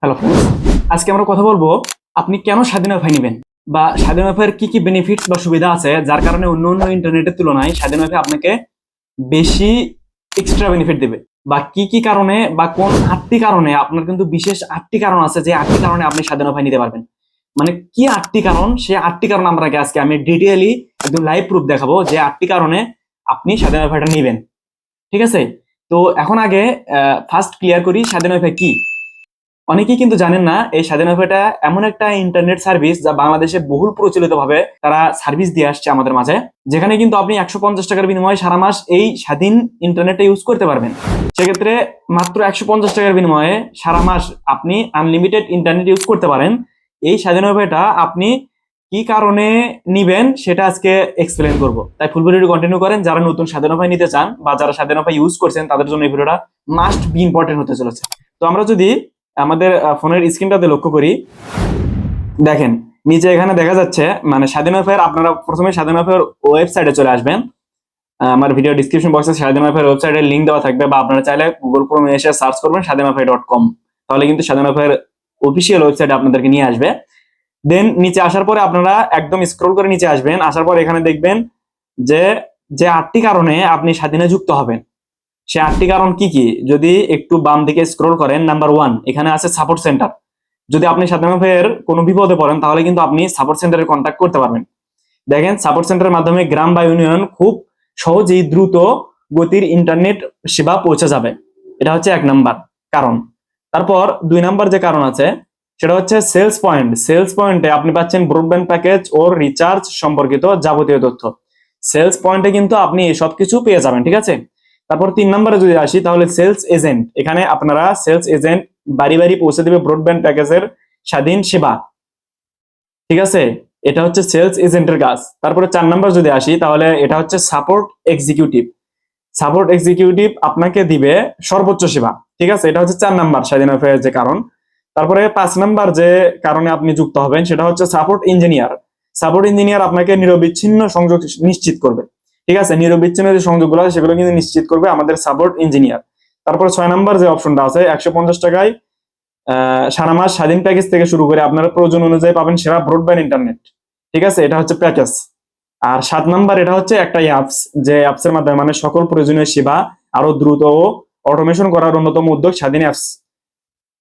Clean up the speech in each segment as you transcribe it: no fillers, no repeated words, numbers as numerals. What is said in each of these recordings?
Hello friends, আজকে আমরা কথা বলবো আপনি কেন স্বাধীন ওয়াইফাই নেবেন বা স্বাধীন ওয়াইফাইয়ের কি কি বেনিফিটস বা সুবিধা আছে যার কারণে অন্য অন্য ইন্টারনেটের তুলনায় স্বাধীন ওয়াইফাই আপনাকে বেশি এক্সট্রা বেনিফিট দেবে বা কি কি কারণে বা কোন 8টি কারণে আপনার কিন্তু বিশেষ 8টি কারণ আছে যে 8টি কারণে আপনি স্বাধীন ওয়াইফাই নিতে পারবেন। মানে কি 8টি কারণ, সেই 8টি কারণ আপনাকে আজকে আমি ডিটেইলি একদম লাইভ প্রুফ দেখাবো যে 8টি কারণে আপনি স্বাধীন ওয়াইফাইটা নেবেন। ঠিক আছে, তো এখন আগে ফার্স্ট ক্লিয়ার করি স্বাধীন ওয়াইফাই কি। অনেকেই কিন্তু জানেন না এই স্বাধীন ওয়াইফাইটা এমন একটা ইন্টারনেট সার্ভিস যা বাংলাদেশে বহুল প্রচলিত ভাবে তারা সার্ভিস দিয়ে আসছে আমাদের মাঝে, যেখানে কিন্তু আপনি 150 টাকার বিনিময়ে সারা মাস এই স্বাধীন ইন্টারনেটটা ইউজ করতে পারবেন। সেক্ষেত্রে মাত্র 150 টাকার বিনিময়ে সারা মাস আপনি আনলিমিটেড ইন্টারনেট ইউজ করতে পারেন। এই স্বাধীন ওয়াইফাইটা আপনি কি কারণে নিবেন সেটা আজকে এক্সপ্লেন করব, তাই ফুল ভিডিওটি কন্টিনিউ করেন। যারা নতুন স্বাধীন ওয়াইফাই নিতে চান বা যারা স্বাধীন ওয়াইফাই ইউজ করছেন তাদের জন্য এই ভিডিওটা মাস্ট বি ইম্পর্টেন্ট হতে চলেছে। তো আমরা যদি আমাদের ফোনের স্ক্রিনটাতে লক্ষ্য করি, দেখেন নিচে এখানে দেখা যাচ্ছে মানে স্বাধীন ওয়াইফাই। আপনারা প্রথমে স্বাধীন ওয়াইফাই ওয়েবসাইটে চলে আসবেন। আমার ভিডিও ডিসক্রিপশন বক্সে স্বাধীন ওয়াইফাই ওয়েবসাইটের লিংক দেওয়া থাকবে, বা আপনারা চাইলে গুগল ক্রোমে এসে সার্চ করবেন স্বাধীনওয়াইফাই.com, তাহলে কিন্তু স্বাধীন ওয়াইফাই অফিসিয়াল ওয়েবসাইটে আপনাদেরকে নিয়ে আসবে। দেন নিচে আসার পরে আপনারা একদম স্ক্রল করে নিচে আসবেন, আসার পর এখানে দেখবেন যে যে 8টি কারণে আপনি স্বাধীনে যুক্ত হবেন। সে 8টি কারণ কি কি, যদি একটু বাম দিকে স্ক্রল করেন, নাম্বার 1 এখানে আছে সাপোর্ট সেন্টার। যদি আপনি স্বাধীন ওয়াইফাইয়ের কোনো বিপদে পড়েন তাহলে কিন্তু আপনি সাপোর্ট সেন্টারে কন্ট্যাক্ট করতে পারবেন। দেখেন সাপোর্ট সেন্টারের মাধ্যমে গ্রাম বা ইউনিয়ন খুব সহজেই দ্রুত গতির ইন্টারনেট সেবা পৌঁছে যাবে। এটা হচ্ছে 1 নাম্বার কারণ। তারপর 2 নাম্বার যে কারণ আছে সেটা হচ্ছে সেলস পয়েন্ট। সেলস পয়েন্টে আপনি পাচ্ছেন ব্রডব্যান্ড প্যাকেজ ও রিচার্জ সম্পর্কিত যাবতীয় তথ্য। সেলস পয়েন্টে কিন্তু আপনি সবকিছু পেয়ে যাবেন, ঠিক আছে। তারপর 3 নম্বরে যদি আসি তাহলে সেলস এজেন্ট, এখানে আপনারা সেলস এজেন্ট বাড়ি বাড়ি পৌঁছে দেবে ব্রডব্যান্ড প্যাকেজের স্বাধীন সেবা, ঠিক আছে। এটা হচ্ছে সেলস এজেন্টের কাজ। তারপরে 4 নাম্বার যদি আসি তাহলে এটা হচ্ছে সাপোর্ট এক্সিকিউটিভ। সাপোর্ট এক্সিকিউটিভ আপনাকে দিবে সর্বোচ্চ সেবা, ঠিক আছে। এটা হচ্ছে 4 নাম্বার স্বাধীন ওয়াইফাইয়ের যে কারণ। তারপরে 5 নাম্বার যে কারণে আপনি যুক্ত হবেন সেটা হচ্ছে সাপোর্ট ইঞ্জিনিয়ার। সাপোর্ট ইঞ্জিনিয়ার আপনাকে নিরবিচ্ছিন্ন সংযোগ নিশ্চিত করবে, ঠিক আছে। নিরবিচ্ছিন্ন যে সংযোগগুলো আছে সেগুলো কিন্তু নিশ্চিত করবে আমাদের সাপোর্ট ইঞ্জিনিয়ার। তারপর 6 নাম্বার যে অপশনটা আছে 150 টাকায় সারা মাস স্বাধীন প্যাকেজ থেকে শুরু করে আপনার প্রয়োজন অনুযায়ী পাবেন সেরা ব্রডব্যান্ড ইন্টারনেট, ঠিক আছে। এটা হচ্ছে প্যাকেজ। আর 7 নাম্বার এটা হচ্ছে একটা অ্যাপস, যে অ্যাপসের মাধ্যমে মানে সকল প্রয়োজনীয় সেবা আরো দ্রুত ও অটোমেশন করার অন্যতম উদ্যোগ স্বাধীন অ্যাপস।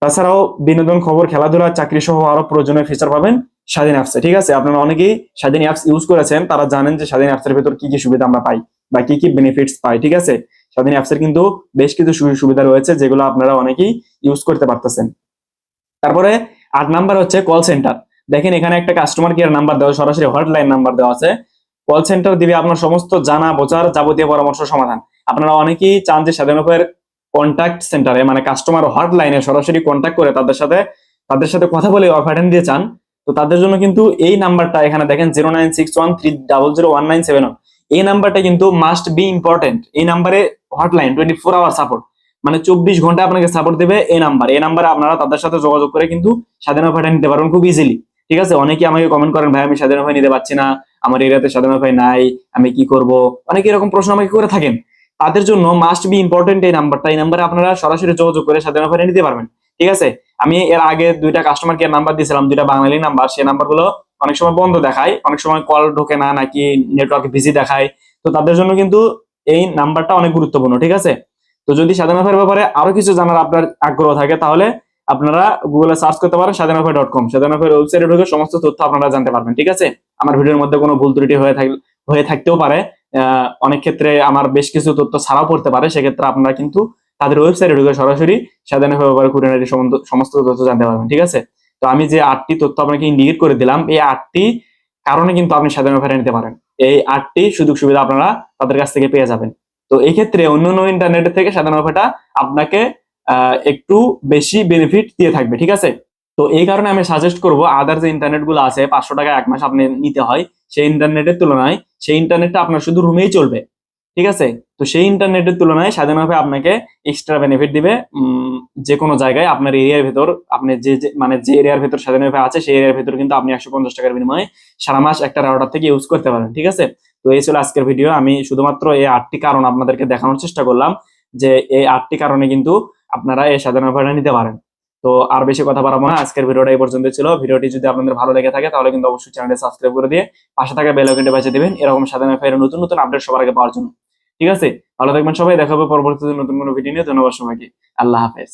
তাছাড়াও বিনোদন, খবর, খেলাধুলা, চাকরি সহ আরো প্রয়োজনীয় ফিচার পাবেন স্বাধীন অ্যাপসে, ঠিক আছে। আপনারা অনেকেই স্বাধীন অ্যাপস ইউজ করেছেন, তারা জানেন যে স্বাধীন অ্যাপসের ভেতর কি কি সুবিধা আমরা পাই বা কি কি বেনিফিটস পাই, ঠিক আছে। স্বাধীন অ্যাপসের কিন্তু বেশ কিছু সুবিধা রয়েছে যেগুলো আপনারা অনেকেই ইউজ করতে পারতেছেন। তারপরে 8 নাম্বার হচ্ছে কল সেন্টার। দেখেন এখানে একটা কাস্টমার কেয়ার নাম্বার দেওয়া, সরাসরি হটলাইন নাম্বার দেওয়া আছে। কল সেন্টার দিবে আপনার সমস্ত জানা বোঝার যাবতীয় পরামর্শ সমাধান। আপনারা অনেকেই চান যে স্বাধীন ওয়াইফাইয়ের কন্ট্যাক্ট সেন্টারে মানে কাস্টমার হটলাইনে সরাসরি কন্ট্যাক্ট করে তাদের সাথে কথা বলে ওয়াইফাইটা নিতে চান। তো তাদের জন্য কিন্তু এই নাম্বারটা এখানে দেখেন 09613001971, এই নাম্বারটা কিন্তু মাস্ট বি ইম্পর্টেন্ট। এই নাম্বারে হটলাইন 24 আওয়ার সাপোর্ট, মানে 24 ঘন্টা আপনাকে সাপোর্ট দেবে এই নাম্বার। এই নাম্বারে আপনারা তাদের সাথে যোগাযোগ করে কিন্তু স্বাধীন ওয়াইফাইটা নিতে পারবেন খুব ইজিলি, ঠিক আছে। অনেকে আমাকে কমেন্ট করেন, ভাই আমি স্বাধীন ওয়াইফাই নিতে পারছি না, আমার এরিয়াতে স্বাধীন ওয়াইফাই নাই, আমি কি করব, অনেকে এরকম প্রশ্ন আমাকে করে থাকেন। তাদের জন্য মাস্ট বি ইম্পর্টেন্ট এই নাম্বারটা। এই নাম্বারে আপনারা সরাসরি যোগাযোগ করে স্বাধীন ওয়াইফাই নিতে পারবেন, ঠিক আছে। আমি এর আগে 2টা কাস্টমার কেয়ার নাম্বার দিয়েছিলাম, 2টা বাঙালি নাম্বার। সেই নাম্বারগুলো অনেক সময় বন্ধ দেখায়, অনেক সময় কল ঢোকে না, নাকি নেটওয়ার্ক বিজি দেখায়। তো তাদের জন্য কিন্তু এই নাম্বারটা অনেক গুরুত্বপূর্ণ, ঠিক আছে। তো যদি স্বাধীন ওয়াইফাইয়ের ব্যাপারে আরো কিছু জানার আপনার আগ্রহ থাকে তাহলে আপনারা গুগলে সার্চ করতে পারেন স্বাধীনওয়াইফাই.com। স্বাধীন ওয়াইফাইয়ের ওয়েবসাইটে ঢুকে সমস্ত তথ্য আপনারা জানতে পারবেন, ঠিক আছে। আমার ভিডিওর মধ্যে কোনো ভুল ত্রুটি হয়ে থাকতেও পারে, অনেক ক্ষেত্রে আমার বেশ কিছু তথ্য ছাড়াও পড়তে পারে। সেক্ষেত্রে আপনারা কিন্তু তাদের ওয়েবসাইটে ঢুকে সরাসরি স্বাধীন ওয়াইফাই ব্যাপারে খুঁটিনাটি সমস্ত তথ্য জানতে পারবেন, ঠিক আছে। তো আমি যে 8টি তথ্য আপনাকে ইন্ডিকেট করে দিলাম, এই 8টি কারণে কিন্তু আপনি স্বাধীন ওয়াইফাই নিতে পারেন। এই 8টি সুযোগ সুবিধা আপনারা তাদের কাছ থেকে পেয়ে যাবেন। তো এই ক্ষেত্রে অন্যান্য ইন্টারনেটের থেকে স্বাধীন ওয়াইফাইটা আপনাকে একটু বেশি বেনিফিট দিয়ে থাকবে, ঠিক আছে। তো এই কারণে আমি সাজেস্ট করব আদার যে ইন্টারনেট গুলো আছে 500 টাকা 1 মাস আপনি নিতে হয়, সেই ইন্টারনেটের তুলনায় সেই ইন্টারনেটটা আপনার শুধু রুমেই চলবে, ঠিক আছে। তো সেই ইন্টারনেটের তুলনায় স্বাধীন ওয়াইফাই আপনাকে এক্সট্রা বেনিফিট দিবে। যে কোনো জায়গায় আপনার এরিয়ার ভেতর, আপনি মানে যে এরিয়ার ভেতর স্বাধীন ওয়াইফাই আছে সেই এরিয়ার ভেতর কিন্তু আপনি 150 টাকার বিনিময়ে সারা মাস একটা রাউটার থেকে ইউজ করতে পারেন, ঠিক আছে। তো এই ছিল আজকের ভিডিও। আমি শুধুমাত্র এই 8টি কারণ আপনাদেরকে দেখানোর চেষ্টা করলাম যে এই 8টি কারণে কিন্তু আপনারা এই স্বাধীন ওয়াইফাইটা নিতে পারেন। তো আর বেশি কথা বাড়াবো না, আজকের ভিডিওটা এই পর্যন্ত ছিল। ভিডিওটি যদি আপনাদের ভালো লেগে থাকে তাহলে কিন্তু অবশ্যই চ্যানেলটি সাবস্ক্রাইব করে দিয়ে পাশে থাকা বেল আইকনটি বাজিয়ে দিবেন, এরকম স্বাধীন ওয়াইফাই এর নতুন নতুন আপডেট সবার আগে পাওয়ার জন্য। ঠিক আছে, ভালো থাকবেন সবাই, দেখা হবে পরবর্তীতে নতুন কোনো ভিডিও নিয়ে। ধন্যবাদ সবাইকে, আল্লাহ হাফেজ।